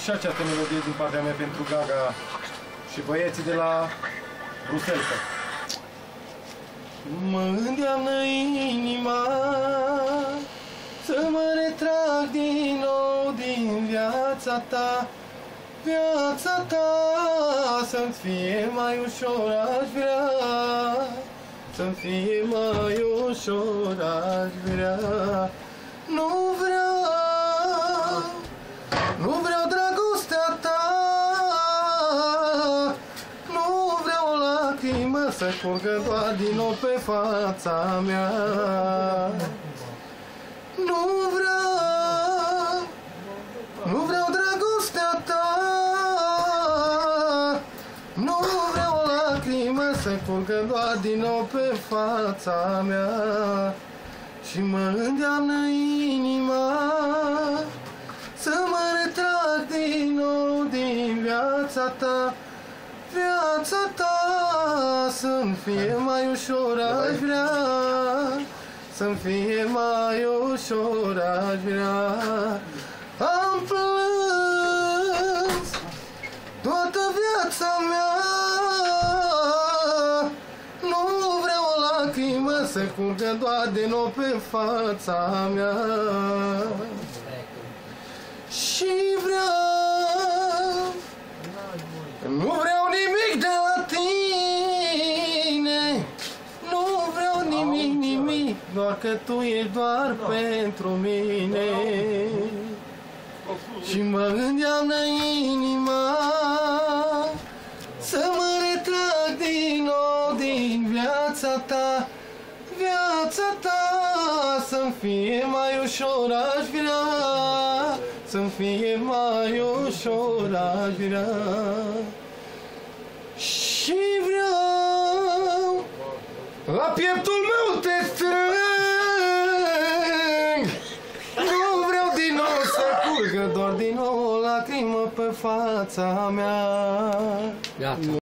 și această melodie din partea mea pentru Gaga și băieții de la Bruselcă. Mă îndeamnă inima să mă retrag din nou din viața ta. Viața ta să-mi fie mai ușor, aș vrea să-mi fie mai ușor, aș vrea. Nu vreau dragostea ta, nu vreau o lacrimă să curgă doar din nou pe fața mea. Nu vreau dragostea ta, nu vreau o lacrimă să curgă doar din nou pe fața mea. Și mă îndeamnă inima să mă retrag din nou din viața ta. Viața ta să-mi fie mai ușor, aș vrea să-mi fie mai ușor, aș vrea. Am plâns toată viața mea, nu vreau o lacrimă să curgă doar din nou pe fața mea. Și nu vreau nimic de la tine, nu vreau nimic, doar că tu ești doar pentru mine. Și mă îndeamnă inima să mă retrag din nou din viața ta. Viața ta să-mi fie mai ușor, aș vrea să-mi fie mai ușor, aș vrea. Și vreau la pieptul meu te strâng, nu vreau din nou să curgă doar din nou o lacrimă pe fața mea. Gata.